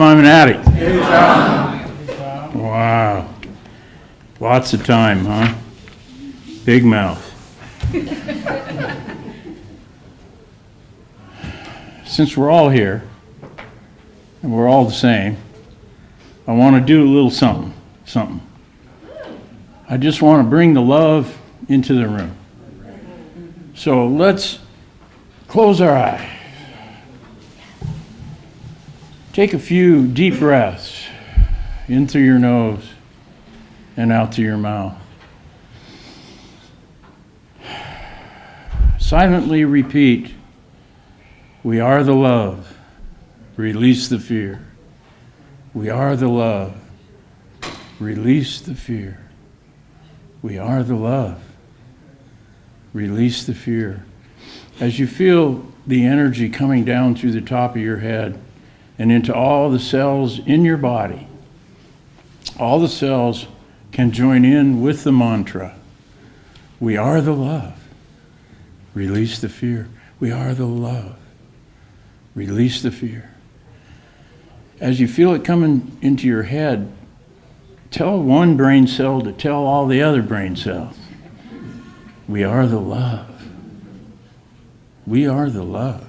I'm an addict. Wow. Lots of time, huh? Big mouth. Since we're all here, and we're all the same, I want to do a little something. I just want to bring the love into the room. So let's close our eyes. Take a few deep breaths in through your nose and out through your mouth. Silently repeat, we are the love, release the fear. We are the love, release the fear. We are the love, release the fear. As you feel the energy coming down through the top of your head and into all the cells in your body, all the cells can join in with the mantra. We are the love. Release the fear. We are the love. Release the fear. As you feel it coming into your head, tell one brain cell to tell all the other brain cells. We are the love. We are the love.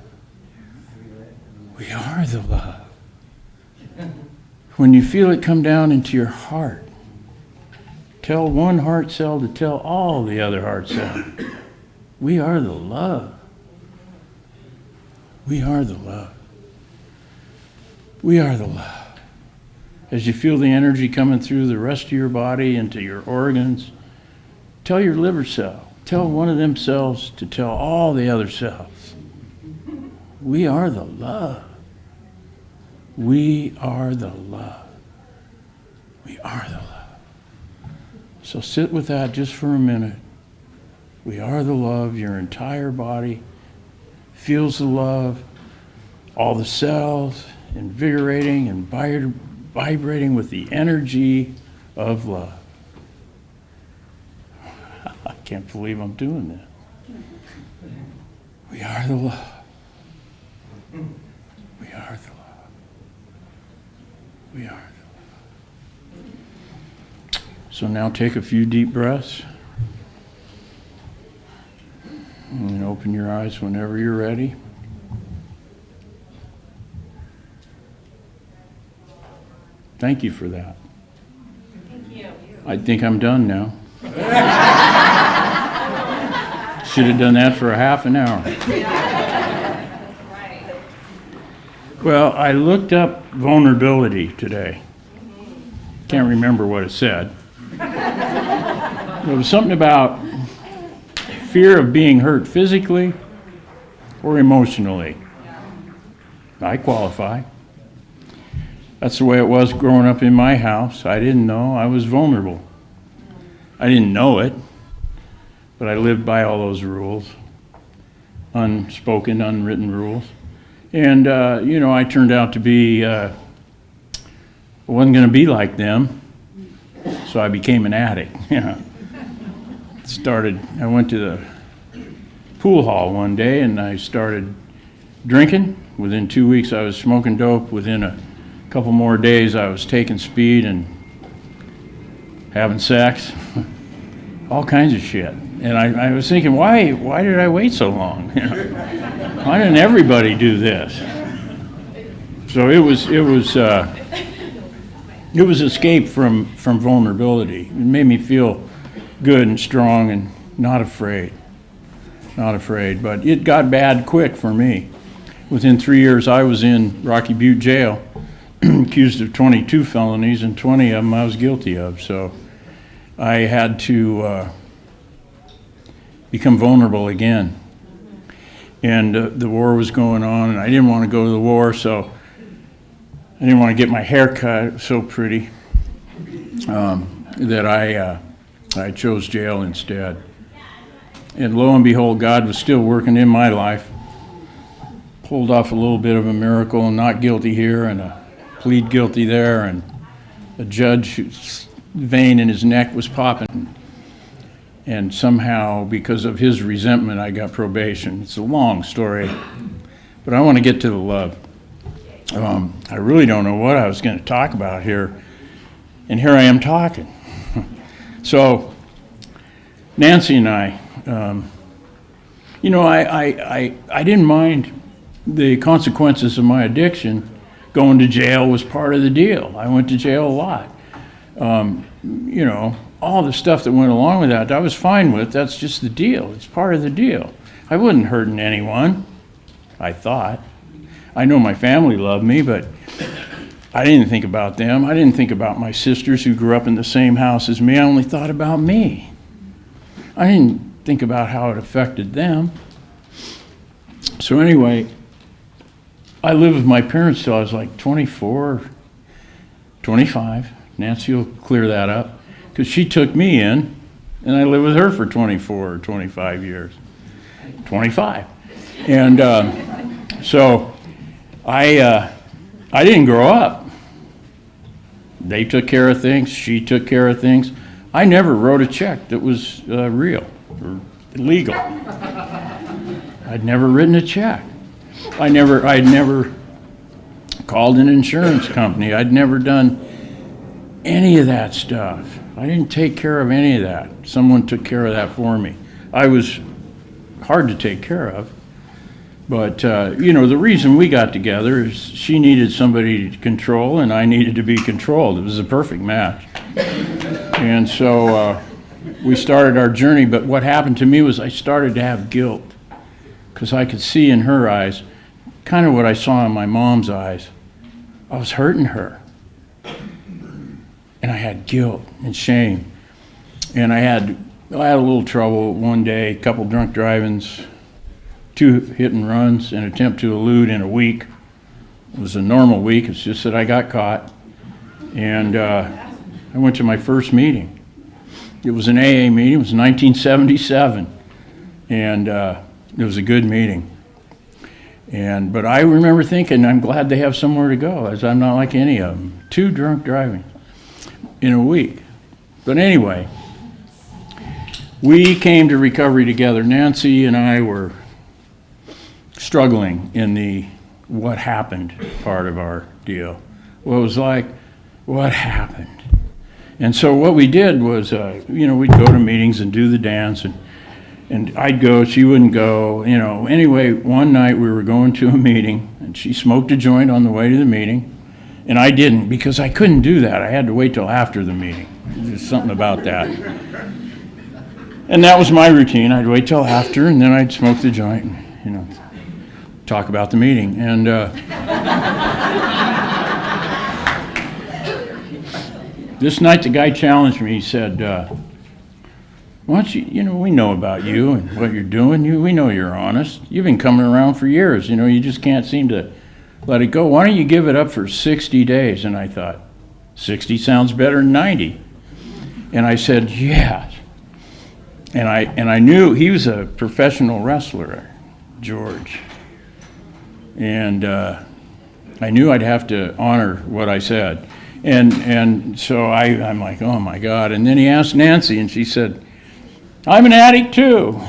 We are the love. When you feel it come down into your heart, tell one heart cell to tell all the other heart cells. We are the love. We are the love. We are the love. As you feel the energy coming through the rest of your body into your organs, tell your liver cell, tell one of them cells to tell all the other cells. We are the love. We are the love. We are the love. So sit with that just for a minute. We are the love. Your entire body feels the love. All the cells invigorating and vibrating with the energy of love. I can't believe I'm doing that. We are the love. We are the love. We are the love. So now take a few deep breaths. And open your eyes whenever you're ready. Thank you for that. Thank you. I think I'm done now. Should have done that for a half an hour. Right. Well, I looked up vulnerability today. Can't remember what it said. It was something about fear of being hurt physically or emotionally. I qualify. That's the way it was growing up in my house. I didn't know I was vulnerable. I didn't know it, but I lived by all those rules, unspoken, unwritten rules. And, I turned out to be, I wasn't going to be like them, so I became an addict. I went to the pool hall one day and I started drinking. Within 2 weeks I was smoking dope. Within a couple more days I was taking speed and having sex. All kinds of shit. And I was thinking, why did I wait so long? Why didn't everybody do this? So it was escape from vulnerability. It made me feel good and strong and not afraid. But it got bad quick for me. Within 3 years, I was in Rocky Butte jail, accused of 22 felonies, and 20 of them I was guilty of. So I had to become vulnerable again. And the war was going on, and I didn't want to go to the war, so I didn't want to get my hair cut so pretty that I chose jail instead. And lo and behold, God was still working in my life. Pulled off a little bit of a miracle, and not guilty here and a plead guilty there, and a judge whose vein in his neck was popping. And somehow, because of his resentment, I got probation. It's a long story, but I want to get to the love. I really don't know what I was going to talk about here, and here I am talking. So, Nancy and I, I didn't mind the consequences of my addiction. Going to jail was part of the deal. I went to jail a lot. All the stuff that went along with that, I was fine with. That's just the deal. It's part of the deal. I wasn't hurting anyone, I thought. I know my family loved me, but I didn't think about them. I didn't think about my sisters who grew up in the same house as me. I only thought about me. I didn't think about how it affected them. So anyway, I lived with my parents till I was like 24, 25. Nancy will clear that up, because she took me in, and I lived with her for 24 or 25 years. 25. And so I didn't grow up. They took care of things. She took care of things. I never wrote a check that was real or legal. I'd never written a check. I'd never called an insurance company. I'd never done any of that stuff. I didn't take care of any of that. Someone took care of that for me. I was hard to take care of. But, the reason we got together is she needed somebody to control, and I needed to be controlled. It was a perfect match. And so we started our journey, but what happened to me was I started to have guilt, because I could see in her eyes kind of what I saw in my mom's eyes. I was hurting her. And I had guilt and shame. And I had a little trouble one day, a couple drunk drivings, 2 hit and runs, an attempt to elude in a week. It was a normal week, it's just that I got caught. And I went to my first meeting. It was an AA meeting, it was 1977. And it was a good meeting. But I remember thinking, I'm glad they have somewhere to go, as I'm not like any of them. 2 drunk driving in a week. But anyway, we came to recovery together. Nancy and I were struggling in the what happened part of our deal. Well, it was like, what happened? And so what we did was, we'd go to meetings and do the dance, and I'd go, she wouldn't go, Anyway, one night we were going to a meeting, and she smoked a joint on the way to the meeting, and I didn't, because I couldn't do that. I had to wait till after the meeting. There's something about that. And that was my routine. I'd wait till after, and then I'd smoke the joint, and, talk about the meeting. And this night the guy challenged me. He said, why don't you, we know about you and what you're doing. We know you're honest. You've been coming around for years. You just can't seem to let it go. Why don't you give it up for 60 days? And I thought, 60 sounds better than 90. And I said, yes. And I knew he was a professional wrestler, George. And I knew I'd have to honor what I said. And so I'm like, oh my God. And then he asked Nancy, and she said, I'm an addict too,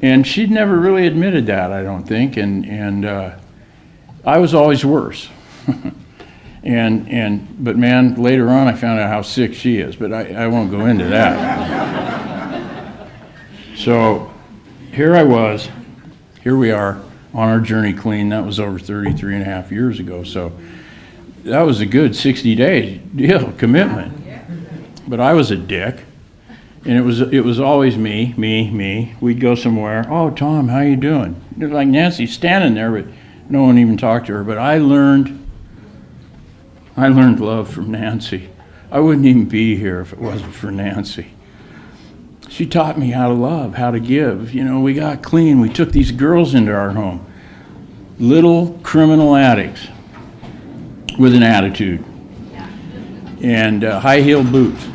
And she'd never really admitted that, I don't think. And I was always worse. But man, later on I found out how sick she is, but I won't go into that. So here we are on our journey clean. That was over 33 and a half years ago. So that was a good 60-day deal, commitment. But I was a dick. And it was always me. We'd go somewhere. Oh, Tom, how you doing? Like Nancy standing there, but no one even talked to her. But I learned love from Nancy. I wouldn't even be here if it wasn't for Nancy. She taught me how to love, how to give. We got clean. We took these girls into our home. Little criminal addicts with an attitude and high-heeled boots.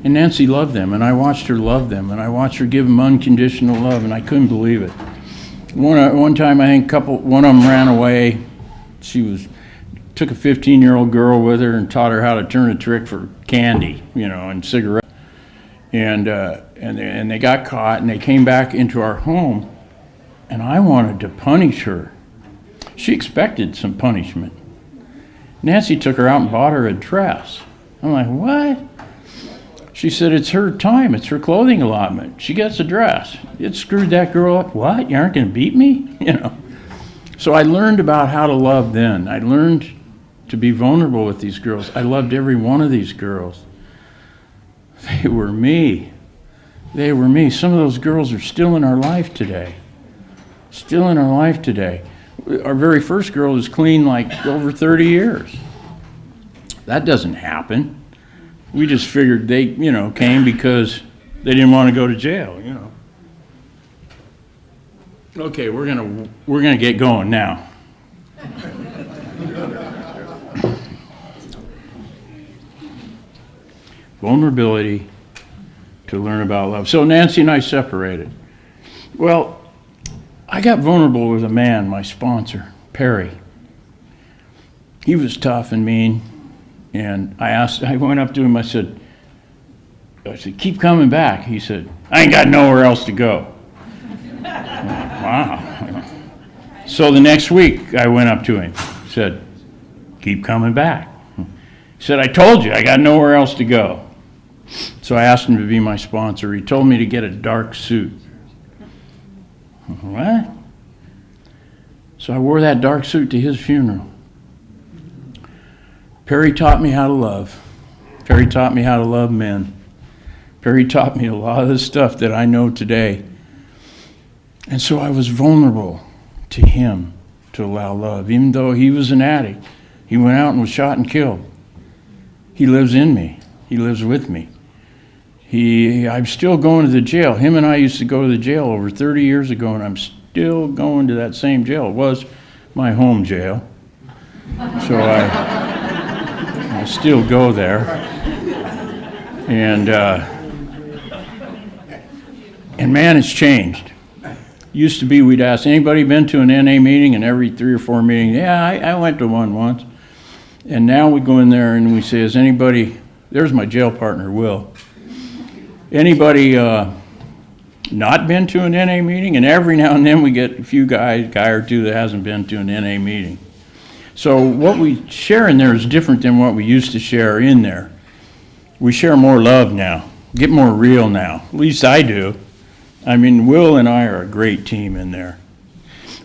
And Nancy loved them, and I watched her love them, and I watched her give them unconditional love, and I couldn't believe it. One time, I think one of them ran away. She took a 15-year-old girl with her and taught her how to turn a trick for candy, and cigarettes. And they got caught, and they came back into our home, and I wanted to punish her. She expected some punishment. Nancy took her out and bought her a dress. I'm like, what? She said, it's her time. It's her clothing allotment. She gets a dress. It screwed that girl up. What? You aren't going to beat me? So I learned about how to love then. I learned to be vulnerable with these girls. I loved every one of these girls. They were me. They were me. Some of those girls are still in our life today. Still in our life today. Our very first girl is clean like over 30 years. That doesn't happen. We just figured they, came because they didn't want to go to jail, Okay, we're gonna get going now. Vulnerability to learn about love. So Nancy and I separated. Well, I got vulnerable with a man, my sponsor, Perry. He was tough and mean, and I went up to him, I said, keep coming back. He said, I ain't got nowhere else to go. Wow. So the next week, I went up to him, said, keep coming back. He said, I told you, I got nowhere else to go. So I asked him to be my sponsor. He told me to get a dark suit. What? So I wore that dark suit to his funeral. Perry taught me how to love. Perry taught me how to love men. Perry taught me a lot of the stuff that I know today. And so I was vulnerable to him to allow love. Even though he was an addict, he went out and was shot and killed. He lives in me. He lives with me. I'm still going to the jail. Him and I used to go to the jail over 30 years ago, and I'm still going to that same jail. It was my home jail. So I still go there. And man, it's changed. Used to be we'd ask, anybody been to an NA meeting? And every 3 or 4 meetings, yeah, I went to one once. And now we go in there and we say, is anybody, there's my jail partner, Will. Anybody not been to an NA meeting? And every now and then we get a few guy or two that hasn't been to an NA meeting. So what we share in there is different than what we used to share in there. We share more love now, get more real now. At least I do. I mean, Will and I are a great team in there.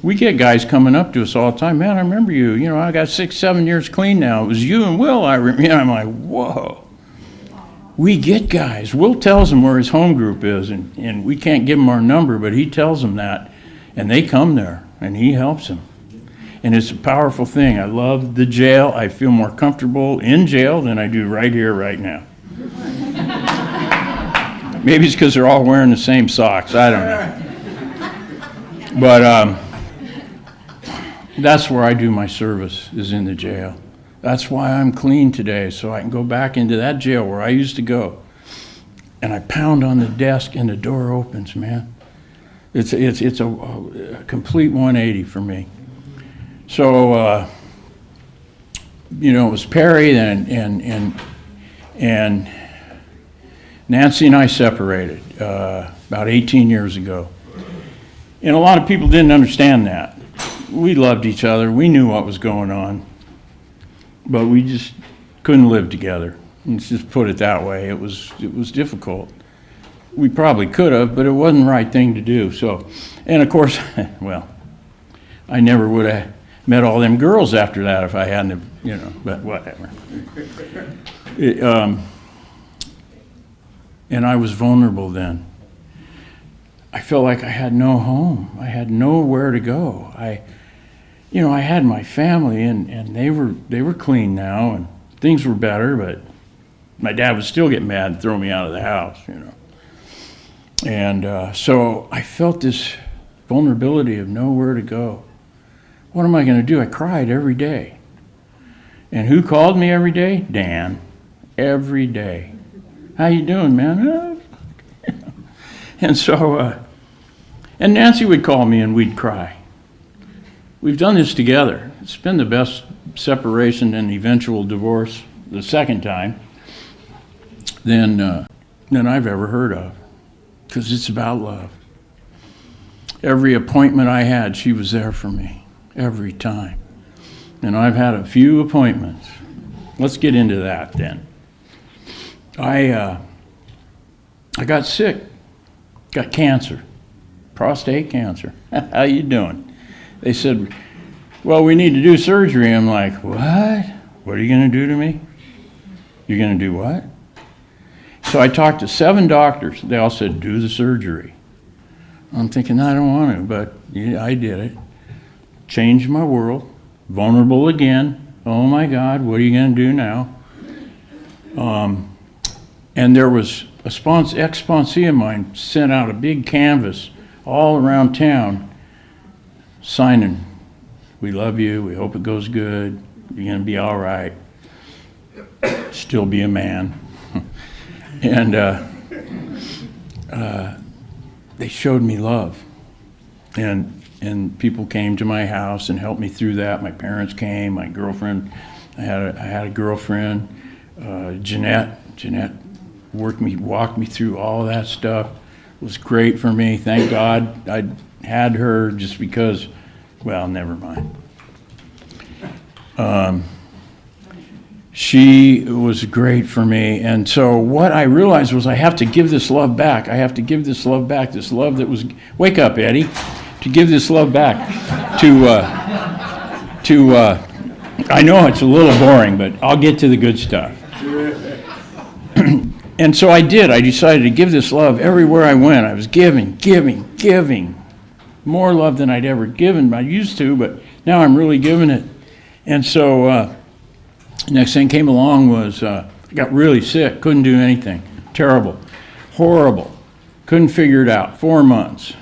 We get guys coming up to us all the time. Man, I remember you. I got 6, 7 years clean now. It was you and Will. I'm like, whoa. We get guys. Will tells them where his home group is, and we can't give him our number, but he tells them that, and they come there, and he helps them. And it's a powerful thing. I love the jail. I feel more comfortable in jail than I do right here, right now. Maybe it's because they're all wearing the same socks. I don't know. But that's where I do my service, is in the jail. That's why I'm clean today, so I can go back into that jail where I used to go. And I pound on the desk and the door opens, man. It's a complete 180 for me. So, it was Perry and Nancy and I separated about 18 years ago. And a lot of people didn't understand that. We loved each other. We knew what was going on. But we just couldn't live together. Let's just put it that way. It was difficult. We probably could have, but it wasn't the right thing to do. So, and of course, well, I never would have met all them girls after that if I hadn't, but whatever. And I was vulnerable then. I felt like I had no home. I had nowhere to go. I had my family, and they were clean now, and things were better, but my dad would still get mad and throw me out of the house, And so I felt this vulnerability of nowhere to go. What am I going to do? I cried every day. And who called me every day? Dan. Every day. How you doing, man? And so, and Nancy would call me and we'd cry. We've done this together. It's been the best separation and eventual divorce, the second time, than I've ever heard of, because it's about love. Every appointment I had, she was there for me. every time. And I've had a few appointments. Let's get into that then. I got sick, got cancer, prostate cancer. How you doing? They said, well, we need to do surgery. I'm like, what? What are you going to do to me? You're going to do what? So I talked to 7 doctors. They all said, do the surgery. I'm thinking, I don't want to, but yeah, I did it. Changed my world. Vulnerable again. Oh my God, what are you going to do now? And there was a ex-sponsee of mine sent out a big canvas all around town signing, we love you, we hope it goes good, you're going to be all right, still be a man. And they showed me love. And people came to my house and helped me through that. My parents came, my girlfriend, I had a girlfriend, Jeanette walked me through all that stuff. It was great for me. Thank God I had her just because, well, never mind. She was great for me. And so what I realized was I have to give this love back. I have to give this love back, this love that was, wake up, Eddie, to give this love back to I know it's a little boring, but I'll get to the good stuff. And so I did. I decided to give this love everywhere I went. I was giving. More love than I'd ever given. I used to, but now I'm really giving it. And so next thing came along was I got really sick. Couldn't do anything. Terrible. Horrible. Couldn't figure it out. 4 months.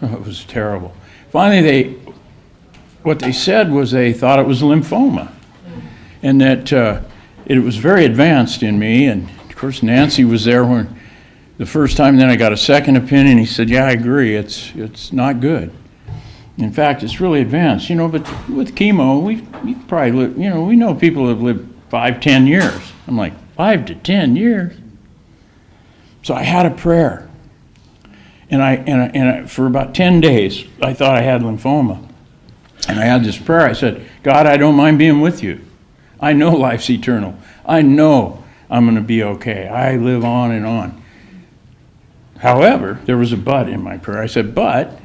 Oh, it was terrible. Finally, what they said was they thought it was lymphoma. And that it was very advanced in me. And of course, Nancy was there when the first time. Then I got a second opinion. He said, "Yeah, I agree. It's not good. In fact, it's really advanced. You know, but with chemo, we probably live. You know, we know people have lived 5-10 years." I'm like, 5 to 10 years. So I had a prayer, and I for about 10 days I thought I had lymphoma, and I had this prayer. I said, "God, I don't mind being with you. I know life's eternal. I know I'm going to be okay. I live on and on." However, there was a but in my prayer. I said, "But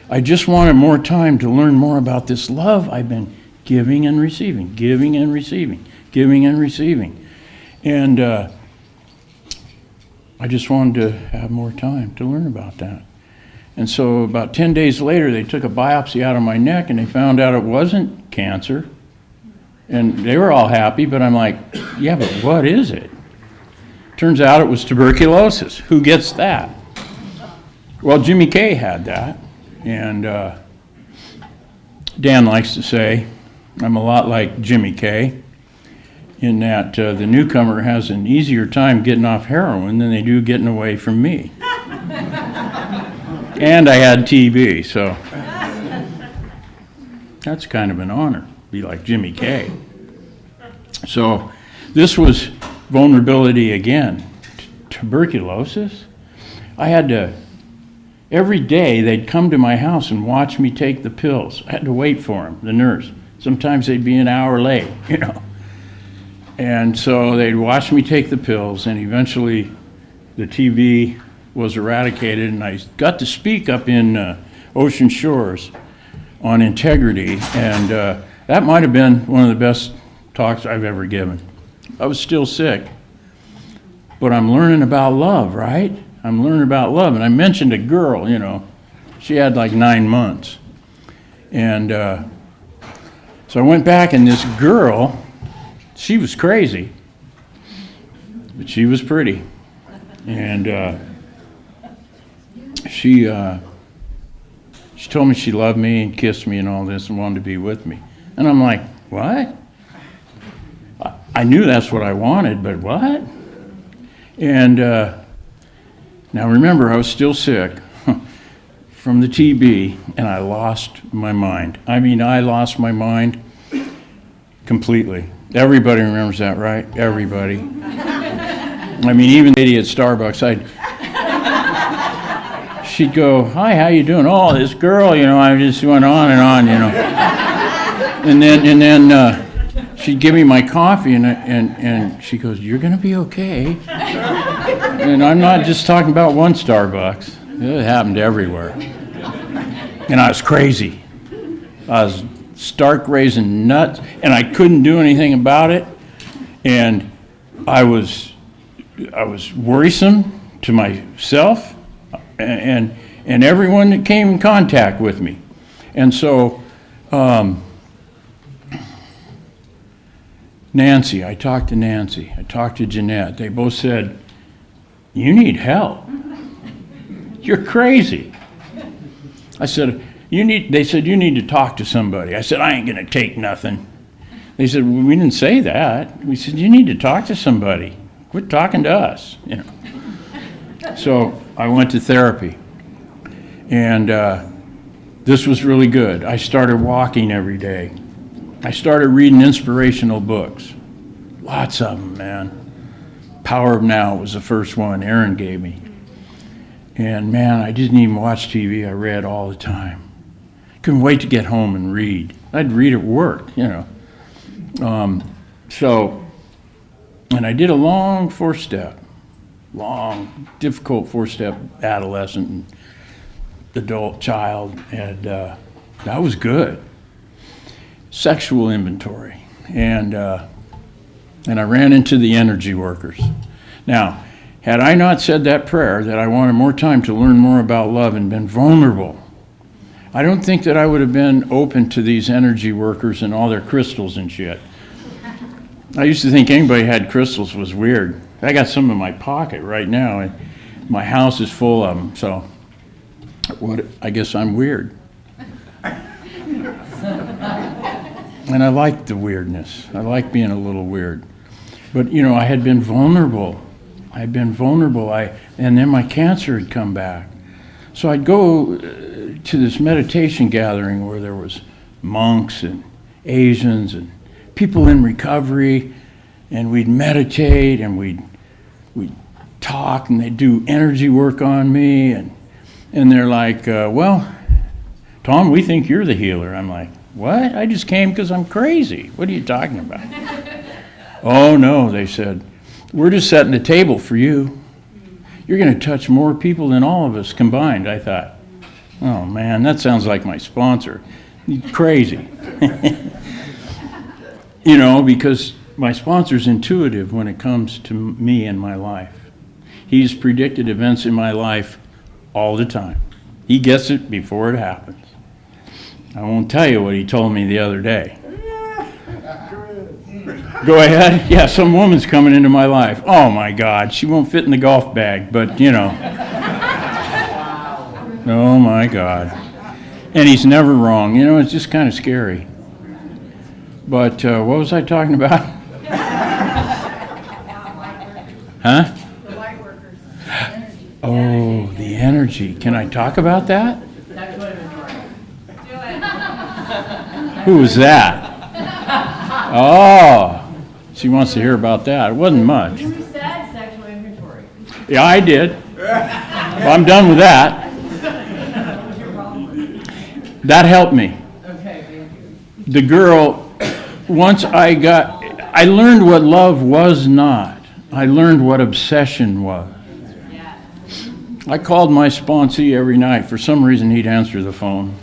I just wanted more time to learn more about this love I've been giving and receiving, giving and receiving, giving and receiving." And I just wanted to have more time to learn about that. And so about 10 days later, they took a biopsy out of my neck, and they found out it wasn't cancer. And they were all happy, but I'm like, yeah, but what is it? Turns out it was tuberculosis. Who gets that? Well, Jimmy Kay had that. And Dan likes to say, I'm a lot like Jimmy Kay, in that the newcomer has an easier time getting off heroin than they do getting away from me. And I had TB, so that's kind of an honor, be like Jimmy Kay. So this was vulnerability again. Tuberculosis. I had to, every day they'd come to my house and watch me take the pills. I had to wait for them, the nurse. Sometimes they'd be an hour late, you know. And so they'd watch me take the pills, and eventually the TB was eradicated, and I got to speak up in Ocean Shores on integrity, and that might have been one of the best talks I've ever given. I was still sick, but I'm learning about love, right? I'm learning about love, and I mentioned a girl, you know, she had like 9 months, and so I went back, and this girl, she was crazy, but she was pretty, and she told me she loved me and kissed me and all this and wanted to be with me. And I'm like, what? I knew that's what I wanted, but what? And now remember, I was still sick from the TB, and I lost my mind. I mean, I lost my mind completely. Everybody remembers that, right? Everybody. I mean, even the lady at Starbucks, she'd go, "Hi, how you doing?" "Oh, this girl, I just went on and on, And then she'd give me my coffee, and she goes, "You're going to be okay." And I'm not just talking about one Starbucks. It happened everywhere. And I was crazy. I was stark raising nuts, and I couldn't do anything about it. And I was worrisome to myself and everyone that came in contact with me. And so Nancy, I talked to Nancy, I talked to Jeanette. They both said, "You need help. You're crazy." I said, they said, "You need to talk to somebody." I said, "I ain't gonna take nothing." They said, "Well, we didn't say that." We said, "You need to talk to somebody. Quit talking to us." So I went to therapy, and this was really good. I started walking every day. I started reading inspirational books. Lots of them, man. Power of Now was the first one Aaron gave me. And man, I didn't even watch TV. I read all the time. Couldn't wait to get home and read. I'd read at work, And I did a long four-step, difficult four-step adolescent and adult child, and that was good. Sexual inventory, and I ran into the energy workers. Now, had I not said that prayer that I wanted more time to learn more about love and been vulnerable, I don't think that I would have been open to these energy workers and all their crystals and shit. I used to think anybody had crystals was weird. I got some in my pocket right now, and my house is full of them, so I guess I'm weird. And I like the weirdness. I like being a little weird. But, I had been vulnerable. And then my cancer had come back. So I'd go to this meditation gathering where there was monks and Asians and people in recovery, and we'd meditate and we'd talk, and they'd do energy work on me, and they're like, "Well, Tom, we think you're the healer." I'm like, "What? I just came because I'm crazy. What are you talking about?" "Oh no," they said, "we're just setting the table for you. You're going to touch more people than all of us combined." I thought, "Oh man, that sounds like my sponsor. He's crazy." Because my sponsor's intuitive when it comes to me and my life. He's predicted events in my life all the time. He gets it before it happens. I won't tell you what he told me the other day. Go ahead. Yeah, some woman's coming into my life. Oh my God, she won't fit in the golf bag, but Oh my God. And he's never wrong. It's just kind of scary. But what was I talking about? Huh? The light workers. Oh, the energy. Can I talk about that? Do it. Who was that? Oh, she wants to hear about that. It wasn't much. You said sexual inventory. Yeah, I did. Well, I'm done with that. What's your problem? That helped me. Okay, thank you. The girl, once I learned what love was not. I learned what obsession was. Yeah. I called my sponsee every night. For some reason, he'd answer the phone.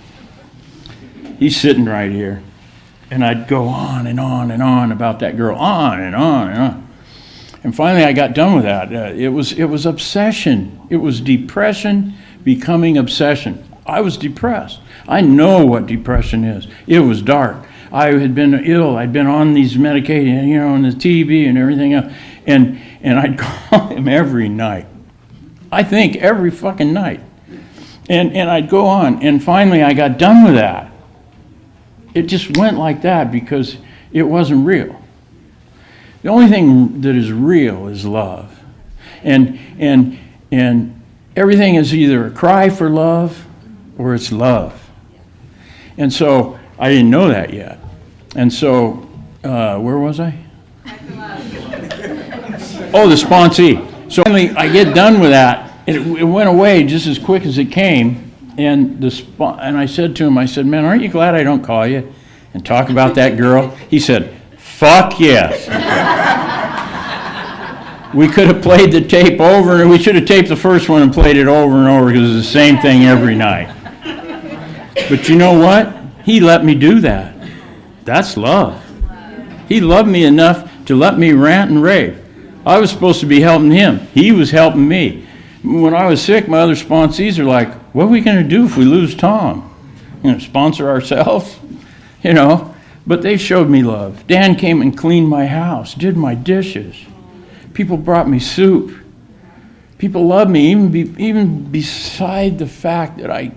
He's sitting right here. And I'd go on and on and on about that girl, on and on and on. And finally, I got done with that. It was obsession. It was depression becoming obsession. I was depressed. I know what depression is. It was dark. I had been ill. I'd been on these medications, on the TV and everything else. And I'd call him every night. I think every fucking night. And I'd go on. And finally, I got done with that. It just went like that because it wasn't real. The only thing that is real is love. And everything is either a cry for love or it's love. And so I didn't know that yet. And so, where was I? Oh, the sponsee. So finally, I get done with that, it went away just as quick as it came. And and I said to him, I said, man, aren't you glad I don't call you and talk about that girl? He said, fuck yes. We could have played the tape over, and we should have taped the first one and played it over and over because it's the same thing every night. But you know what? He let me do that. That's love. He loved me enough to let me rant and rave. I was supposed to be helping him. He was helping me. When I was sick, my other sponsees are like, what are we going to do if we lose Tom? Sponsor ourselves? But they showed me love. Dan came and cleaned my house, did my dishes. People brought me soup. People loved me, even beside the fact that I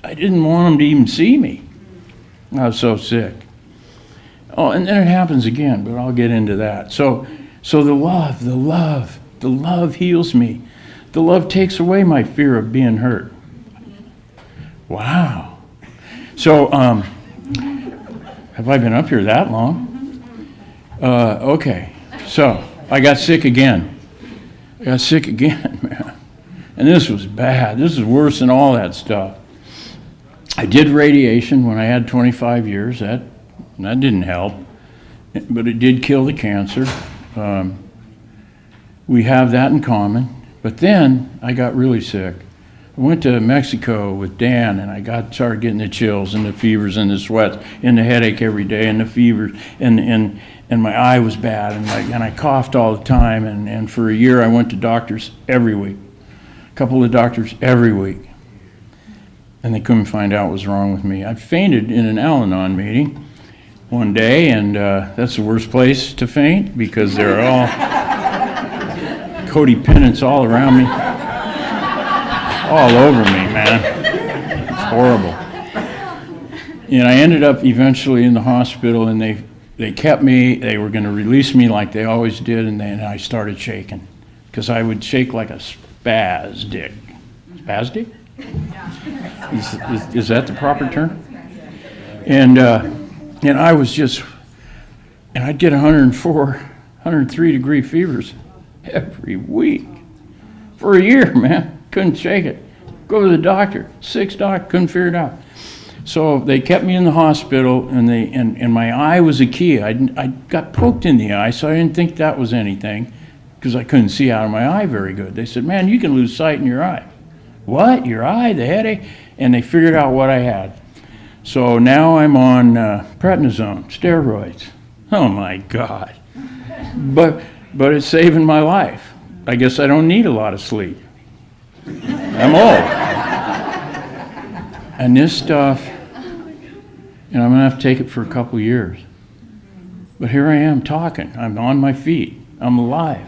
didn't want them to even see me. I was so sick. Oh, and then it happens again, but I'll get into that. So the love heals me. The love takes away my fear of being hurt. Wow. So, have I been up here that long? Okay. So, I got sick again. Man. And this was bad. This is worse than all that stuff. I did radiation when I had 25 years. That didn't help. But it did kill the cancer. We have that in common. But then I got really sick. I went to Mexico with Dan, and I started getting the chills and the fevers and the sweats and the headache every day and the fevers, and my eye was bad, and I coughed all the time, and for a year I went to doctors every week, a couple of doctors every week, and they couldn't find out what was wrong with me. I fainted in an Al-Anon meeting one day, and that's the worst place to faint because they're all codependents all around me. All over me, man. It's horrible. And I ended up eventually in the hospital, and they kept me. They were going to release me like they always did, and then I started shaking because I would shake like a spastic. Spastic? Is that the proper term? And I was just, and I'd get 104, 103 degree fevers every week for a year, man. Couldn't shake it. Go to the doctor. 6 doctors, couldn't figure it out. So they kept me in the hospital, and my eye was a key. I got poked in the eye, so I didn't think that was anything because I couldn't see out of my eye very good. They said, man, you can lose sight in your eye. What? Your eye? The headache? And they figured out what I had. So now I'm on prednisone, steroids. Oh my God. But it's saving my life. I guess I don't need a lot of sleep. I'm old. And this stuff, and I'm going to have to take it for a couple years. But here I am talking. I'm on my feet. I'm alive.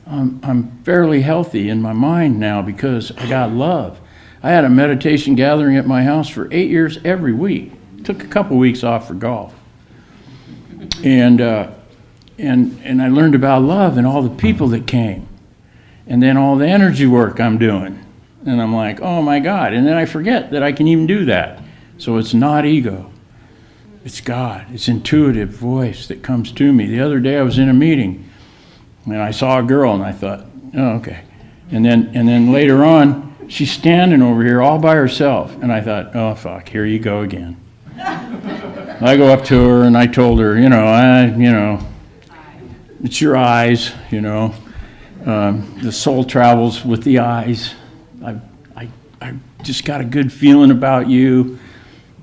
I'm fairly healthy in my mind now because I got love. I had a meditation gathering at my house for 8 years every week. Took a couple weeks off for golf. And I learned about love and all the people that came. And then all the energy work I'm doing. And I'm like, oh my God. And then I forget that I can even do that. So it's not ego. It's God. It's intuitive voice that comes to me. The other day I was in a meeting and I saw a girl and I thought, oh, okay. And then later on, she's standing over here all by herself. And I thought, oh fuck, here you go again. I go up to her and I told her, it's your eyes, the soul travels with the eyes. I just got a good feeling about you.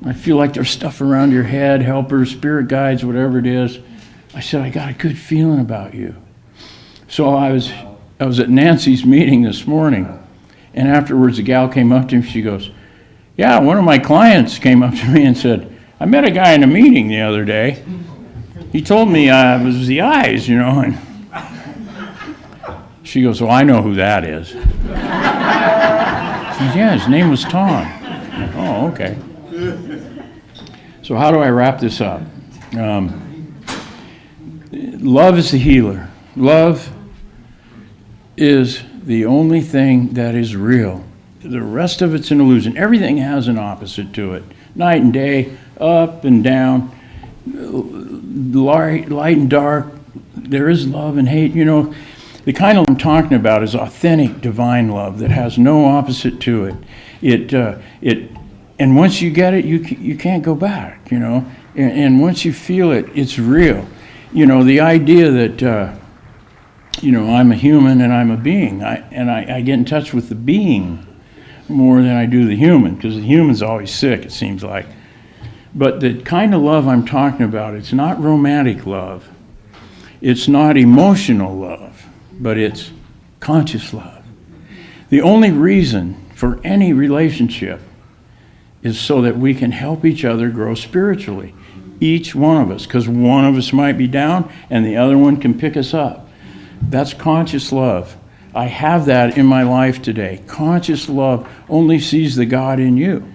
I feel like there's stuff around your head, helpers, spirit guides, whatever it is. I said, I got a good feeling about you. So I was at Nancy's meeting this morning, and afterwards a gal came up to me, she goes, yeah, one of my clients came up to me and said, I met a guy in a meeting the other day. He told me it was the eyes, and she goes, well, I know who that is. She says, yeah, his name was Tom. Oh, okay. So how do I wrap this up? Love is the healer. Love is the only thing that is real. The rest of it's an illusion. Everything has an opposite to it. Night and day, up and down, light and dark. There is love and hate. The kind of love I'm talking about is authentic divine love that has no opposite to it. And once you get it, you can't go back, you know. And once you feel it, it's real. You know, the idea that, you know, I'm a human and I'm a being. I get in touch with the being more than I do the human, because the human's always sick, it seems like. But the kind of love I'm talking about, it's not romantic love. It's not emotional love, but it's conscious love. The only reason for any relationship is so that we can help each other grow spiritually. Each one of us, because one of us might be down and the other one can pick us up. That's conscious love. I have that in my life today. Conscious love only sees the God in you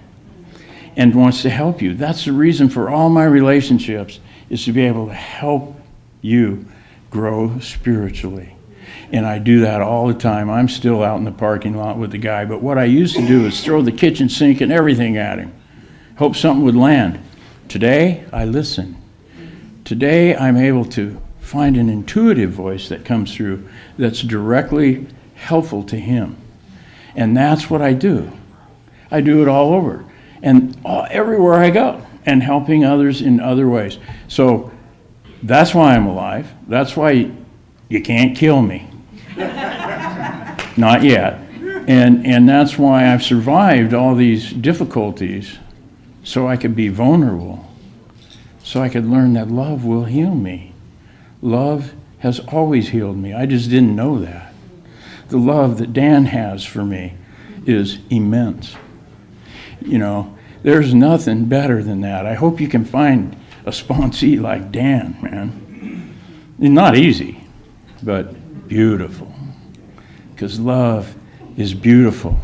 and wants to help you. That's the reason for all my relationships, is to be able to help you grow spiritually. And I do that all the time. I'm still out in the parking lot with the guy, but what I used to do is throw the kitchen sink and everything at him. Hope something would land. Today, I listen. Today, I'm able to find an intuitive voice that comes through that's directly helpful to him. And that's what I do. I do it all over and everywhere I go, and helping others in other ways. So that's why I'm alive. That's why you can't kill me. Not yet. And that's why I've survived all these difficulties, so I could be vulnerable, so I could learn that love will heal me. Love has always healed me. I just didn't know that. The love that Dan has for me is immense. You know, there's nothing better than that. I hope you can find a sponsee like Dan, man. It's not easy, but beautiful. Because love is beautiful.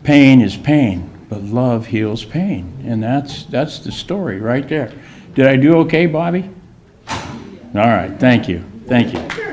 Pain is pain, but love heals pain. And that's the story right there. Did I do okay, Bobby? All right, thank you. Thank you.